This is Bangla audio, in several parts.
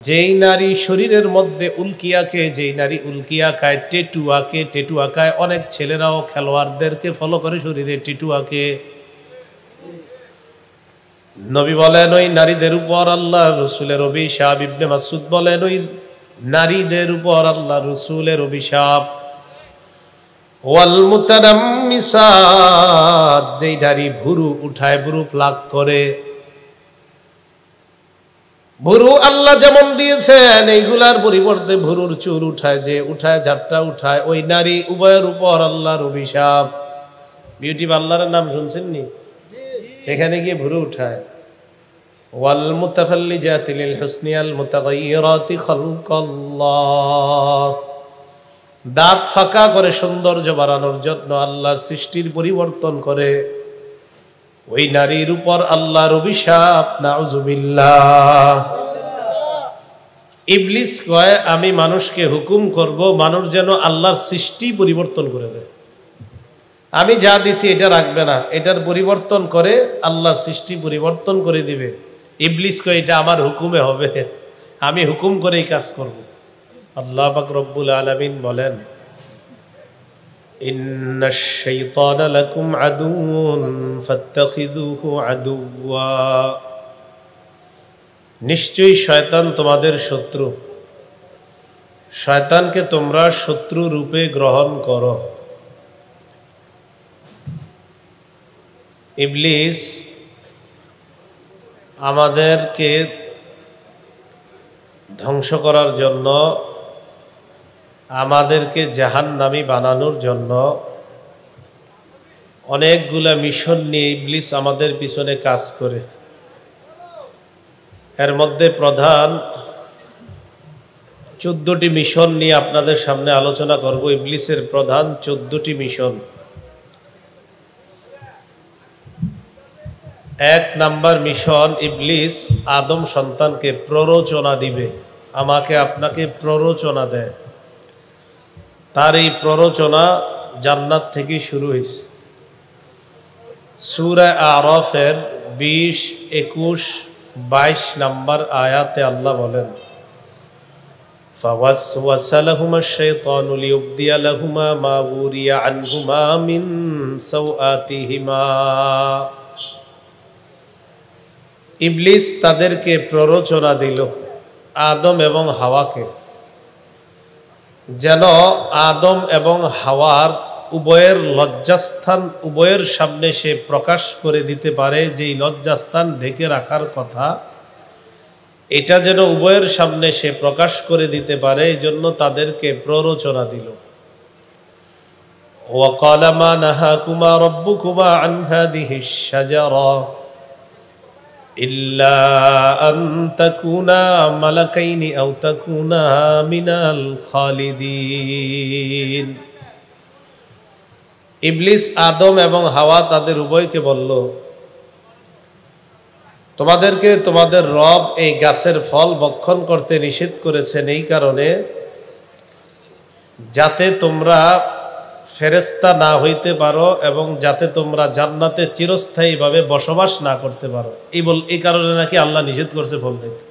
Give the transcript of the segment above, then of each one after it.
যেই নারী শরীরের মধ্যে উল্কি আঁকে, যেই নারী উল্কি আঁকায়, টেটু আঁকে, টেটু আঁকায়, অনেক ছেলেরাও খেলোয়াড়দেরকে ফলো করে শরীরে টেটু আঁকে। নবী বলেন ওই নারীদের উপর আল্লাহ রসুলের অভিশাপ। ইবনে মাসউদ বলেন ওই নারীদের উপর আল্লাহ রসুলের অভিশাপ। ওয়াল মুতানাম্মিসাত, যেই নারী ভুরু উঠায়, ভুরু প্লাক করে। ভুরু আল্লাহ যেমন দিয়েছেন এইগুলার পরিবর্তে ভুরুর চুল উঠায়, যে উঠায়, ঝাপটা উঠায়, ওই নারী উভয়ের উপর আল্লাহর অভিশাপ। বিউটি পার্লারের নাম শুনছেন নি? সেখানে গিয়ে ভুরু উঠায়। ওয়াল মুতাফাল্লিজাতি লিল হুসনি আল মুতাগায়্যিরাতি খালকাল্লাহ, দাঁত ফাঁকা করে সৌন্দর্য বাড়ানোর জন্য আল্লাহর সৃষ্টির পরিবর্তন করে, ওই নারীর উপর আল্লাহর অভিশাপ। নাউজুবিল্লাহ। ইবলিস কয় আমি মানুষকে হুকুম করব মানুষ যেন আল্লাহর সৃষ্টি পরিবর্তন করে দেয়। আমি যা দিছি এটা রাখবে না, এটার পরিবর্তন করে আল্লাহর সৃষ্টি পরিবর্তন করে দিবে। ইবলিস কয় এটা আমার হুকুমে হবে, আমি হুকুম করেই কাজ করব। আল্লাহ পাক রব্বুল আলামিন বলেন ইন্নাশ শাইতানা লাকুম আদুউন ফাত্তাখিযুহু আদুওয়া, নিশ্চয়ই শয়তান তোমাদের শত্রু, শয়তানকে তোমরা শত্রু রূপে গ্রহণ করো। ইবলিস আমাদেরকে ধ্বংস করার জন্য, আমাদেরকে জাহান্নামী বানানোর জন্য অনেকগুলা মিশন নিয়ে ইবলিস আমাদের পিছনে কাজ করে। এর মধ্যে প্রধান 14টি মিশন নিয়ে আপনাদের সামনে আলোচনা করব। ইবলিসের প্রধান 14টি মিশন। 1 নাম্বার মিশন, ইবলিস আদম সন্তানকে প্ররোচনা দিবে, আমাকে আপনাকে প্ররোচনা দেয়। তার এই প্ররোচনা জান্নাত থেকে শুরু হয়েছে। সূরা আরাফের 20, 21, 22 নাম্বার আয়াতে আল্লাহ বলেন ফাওয়াসওয়াসা লাহুমা শাইতানু লিয়ুবদিয়া লাহুমা মা বুরিয়া আনহুমা মিন সাওআতিহিমা, ইবলিস তাদেরকে প্ররোচনা দিল আদম এবং হাওয়াকে, যেন আদম এবং হাওয়ার উভয়ের লজ্জাস্থান উভয়ের সামনে সে প্রকাশ করে দিতে পারে। যেই লজ্জাস্থান ঢেকে রাখার কথা, এটা যেন উভয়ের সামনে সে প্রকাশ করে দিতে পারে, এই জন্য তাদেরকে প্ররোচনা দিল। ওয়াকালা মা নাহাকুমা রাব্বুকুমা আন হাযিহিশ শাজারা ইল্লা আন তাকুনা মালাকাইনি আও তাকুনা মিনাল খালিদিন। ইবলিস আদম এবং হাওয়া তাদের উভয়কে বলল, তোমাদেরকে তোমাদের রব এই গাছের ফল ভক্ষণ করতে নিষেধ করেছেন এই কারণে যাতে তোমরা ফেরেশতা না হইতে পারো এবং যাতে তোমরা জান্নাতে চিরস্থায়ীভাবে বসবাস না করতে পারো। এই কারণে নাকি আল্লাহ নিষেধ করছে ফল খাইতে।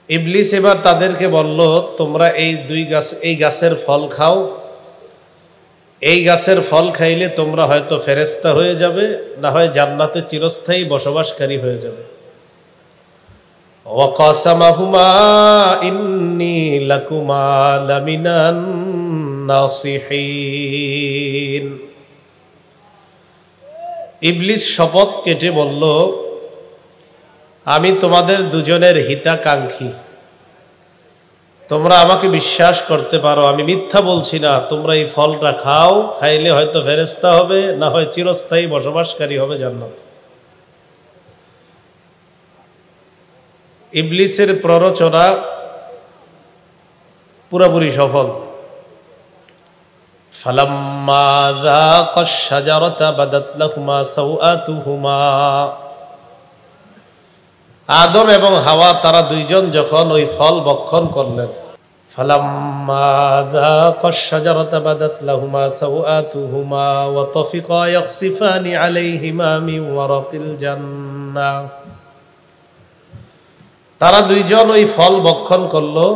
ইবলিস এবার তাদেরকে বলল, তোমরা এই গাছের ফল খাও, এই গাছের ফল খাইলে তোমরা হয়তো ফেরেশতা হয়ে যাবে, না হয় জান্নাতে চিরস্থায়ী বসবাসকারী হয়ে যাবে। ওয়াকাসামাহুমা ইন্নী লাকুমা লামিনান নাসিহিন, ইবলিস শপথ কেটে বলল, আমি তোমাদের দুজনের হিতাকাঙ্ক্ষী, তোমরা আমাকে বিশ্বাস করতে পারো, আমি মিথ্যা বলছি না। তোমরা এই ফলটা খাও, খাইলে হয়তো ফেরেশতা হবে, না হয় চিরস্থায়ী বসবাসকারী হবে জান্নাত। ইবলিসের প্ররোচনা পুরোপুরি সফল। ফালাম্মা যাকাশ শাজারাতা বাদাত লাহুমা সাওআতুহুমা, আদম এবং হাওয়া তারা দুইজন যখন ওই ফল ভক্ষণ করলেন, ফালাম্মা যাকাশ শাজারাতা বাদাত লাহুমা সাওআতুহুমা ওয়া তাফিকা ইয়াখসিফানি আলাইহিমা মিন ওয়ারাকিল জান্নাহ, তারা দুইজন ওই ফল ভক্ষণ করলো।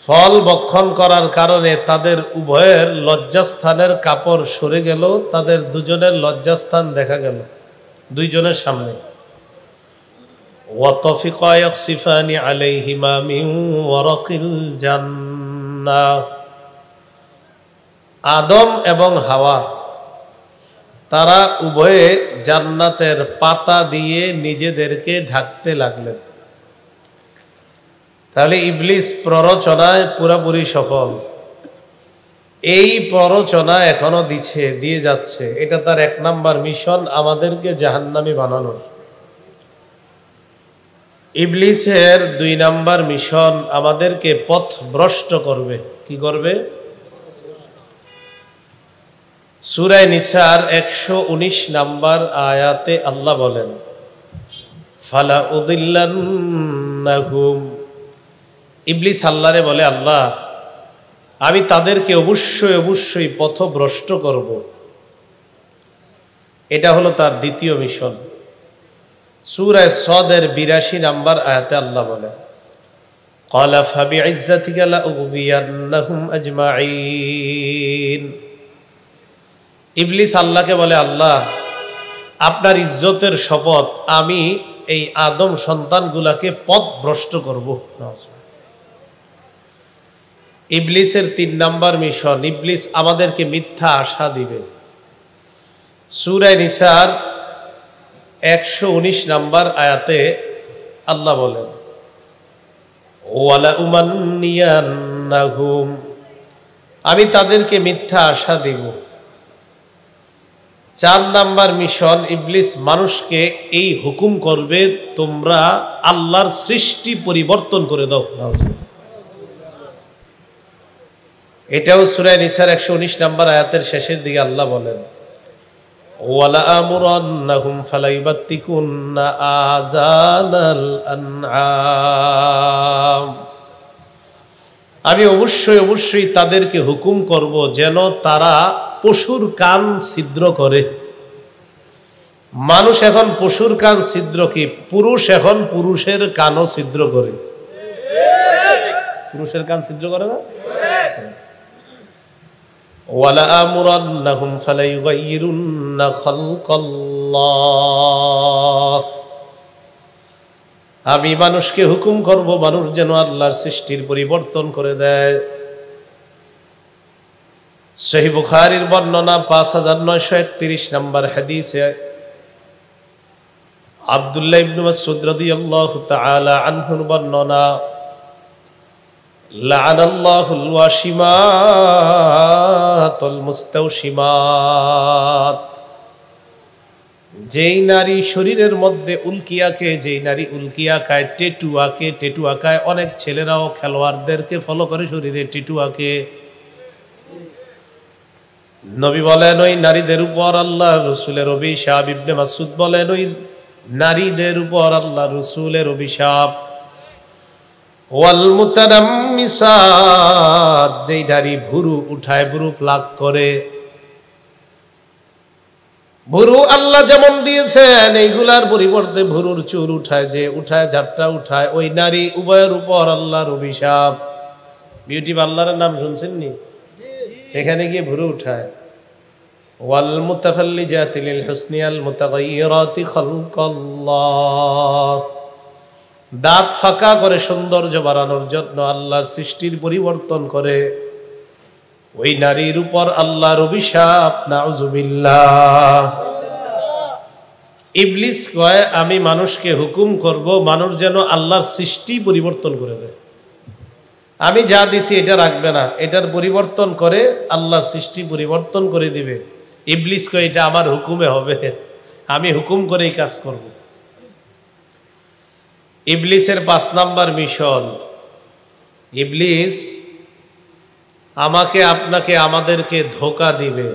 ফল ভক্ষণ করার কারণে তাদের উভয়ের লজ্জাস্থানের কাপড় সরে গেল, তাদের দুজনের লজ্জাস্থান দেখা গেল দুইজনের সামনে। ওয়াতাফিকা ইয়াখসিফানি আলাইহিমা মিন ওয়ারাকিল জান্নাহ। আদম এবং হাওয়া তারা উভয়ে জান্নাতের পাতা দিয়ে নিজেদেরকে ঢাকতে লাগলেন। তাহলে ইবলিস প্ররোচনায় পুরোপুরি সফল। এই প্ররোচনা এখনো দিয়ে যাচ্ছে। এটা তার 1 নাম্বার মিশন, আমাদেরকে জাহান্নামী বানানোর। ইবলিসের 2 নাম্বার মিশন, আমাদেরকে পথভ্রষ্ট করবে। কি করবে? সূরা নিসার 119 নাম্বার আয়াতে আল্লাহ বলেন, ফালা উদিল্লান্নাহুম। ইবলিস আল্লাহরে বলে, আল্লাহ আমি তাদেরকে অবশ্যই অবশ্যই পথভ্রষ্ট করব। এটা হলো তার দ্বিতীয় মিশন। সূরা সদের 82 নাম্বার আয়াতে আল্লাহ বলে, ক্বালা ফাবিইজ্জাতিকা লাউগবিয়ান্নাহুম আজমাইন। ইবলিস আল্লাহকে বলে, আল্লাহ আপনার ইজ্জতের শপথ, আমি এই আদম সন্তানগুলাকে পথভ্রষ্ট করব। ইবলিসের 3 নাম্বার মিশন, ইবলিস আমাদেরকে মিথ্যা আশা দিবে। সূরা নিসার 119 নাম্বার আয়াতে আল্লাহ বলেন, ওয়ালা উমান্নিয়ান্নাহুম, আমি তাদেরকে মিথ্যা আশা দিব। 4 নাম্বার মিশন, ইবলিস মানুষকে এই হুকুম করবে, তোমরা আল্লাহর সৃষ্টি পরিবর্তন করে দাও। এটাও সূরা নিসার 119 নাম্বার আয়াতের শেষের দিকে আল্লাহ বলেন, ওয়ালা আমুরান্নাহুম ফালাইবাত্তিকুন্না আযানাল আনআম। আমি অবশ্যই অবশ্যই তাদেরকে হুকুম করব যেন তারা পশুর কান ছিদ্র করে। মানুষ এখন পশুর কান ছিদ্র কি? পুরুষ এখন পুরুষের কানও ছিদ্র করে। পুরুষের কান ছিদ্র করে না? ওয়ালা আমুরান্নাহুম ফালাইয়ুগাইয়িরুন্না খালকাল্লাহ। আমি মানুষকে হুকুম করব, মানুষ যেন আল্লাহর সৃষ্টির পরিবর্তন করে দেয়। সহিহ বুখারীর বর্ণনা 5931 নম্বর হাদিসে আব্দুল্লাহ ইবনে মাসউদ রাদিয়াল্লাহু তাআলা আনহুর বর্ণনা, লাআনাল্লাহুল ওয়াশিমাতুল মুস্তাওশিমাত। যেই নারী শরীরের মধ্যে উল্কিয়াকে, যেই নারী উল্কিয়া খায়, টেটু আঁকায়। অনেক ছেলেরাও খেলোয়াড়দেরকে ফলো করে শরীরে টেটু আঁকে। নবী বলেন, ওই নারীদের উপর আল্লাহ রসুলের অভিশাপ। ইবনে মাসউদ বলেন, ওই নারীদের উপর আল্লাহ রসুলের অভিশাপ। ওয়াল মুতানাম্মিসাত, যেই নারী ভুরু উঠায়, ভুরু প্লাক করে। ভুরু আল্লাহ যেমন দিয়েছেন, এইগুলার পরিবর্তে ভুরুর চুল উঠায়, যে উঠায়, ঝাড়টা উঠায়, ওই নারী উভয়ের উপর আল্লাহর অভিশাপ। বিউটি পার্লারের নাম শুনছেননি? সেখানে গিয়ে ভুরু উঠায়। ওয়াল মুতাফাল্লিজাতি লিল হুসনি আল মুতাগায়্যিরাতি খালকাল্লাহ, দাঁত ফাঁকা করে সৌন্দর্য বাড়ানোর জন্য আল্লাহর সৃষ্টির পরিবর্তন করে। ওই নারীর উপর আল্লাহর অভিশাপ, নাউজুবিল্লাহ। ইবলিস কয়, আমি মানুষকে হুকুম করব, মানুষ যেন আল্লাহর সৃষ্টি পরিবর্তন করে দেয়। আমি যা দিছি এটা রাখবে না, এটার পরিবর্তন করে আল্লাহর সৃষ্টি পরিবর্তন করে দিবে। ইবলিস কয়, এটা আমার হুকুমে হবে, আমি হুকুম করেই কাজ করব। ইবলিসের 5 নাম্বার মিশন, ইবলিস আমাকে, আপনাকে, আমাদেরকে ধোঁকা দিবে।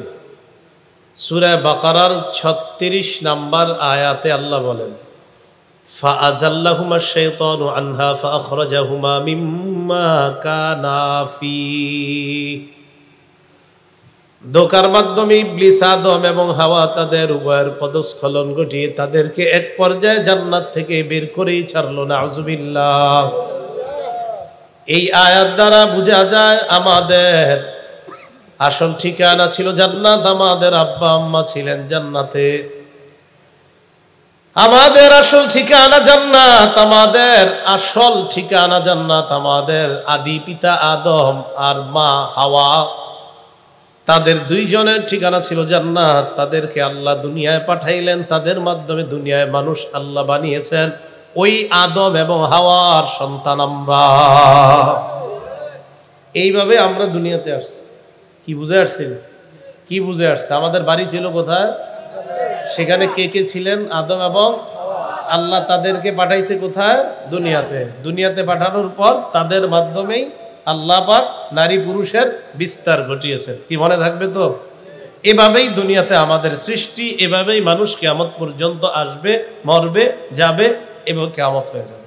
সূরা বাকারার 36 নাম্বার আয়াতে আল্লাহ বলেন, ফাআযাল্লাহুমা শাইতানু আনহা ফাআখরাজাহুমা মিম্মা কানা ফী। ধোঁকার মাধ্যমে ইবলিস আদম এবং হাওয়া তাদের উভয়ের পদস্খলন ঘটিয়ে তাদেরকে এক পর্যায়ে জান্নাত থেকে বের করেই ছাড়লো, নাউজুবিল্লাহ। এই আয়াত দ্বারা বোঝা যায় আমাদের আসল ঠিকানা ছিল জান্নাত, আমাদের আব্বা আম্মা ছিলেন জান্নাতে, আমাদের আসল ঠিকানা জান্নাত, আমাদের আসল ঠিকানা জান্নাত। আমাদের আদি পিতা আদম আর মা হাওয়া, তাদের দুইজনের ঠিকানা ছিল জান্নাত। তাদেরকে আল্লাহ দুনিয়ায় পাঠাইলেন, তাদের মাধ্যমে দুনিয়ায় মানুষ আল্লাহ বানিয়েছেন। ওই আদম এবং হাওয়ার সন্তান আমরা। এইভাবে আমরা দুনিয়াতে আসছি। কি বুঝে আসছি? কি বুঝে আসছে? আমাদের বাড়ি ছিল কোথায়? সেখানে কে কে ছিলেন? আদম এবং আল্লাহ তাদেরকে পাঠাইছে কোথায়? দুনিয়াতে। দুনিয়াতে পাঠানোর পর তাদের মাধ্যমেই আল্লাহ পাক নারী পুরুষের বিস্তার ঘটিয়েছেন। কি মনে থাকবে তো? এভাবেই দুনিয়াতে আমাদের সৃষ্টি, এভাবেই মানুষ কিয়ামত পর্যন্ত আসবে, মরবে, যাবে এবং কিয়ামত হয়ে যাবে।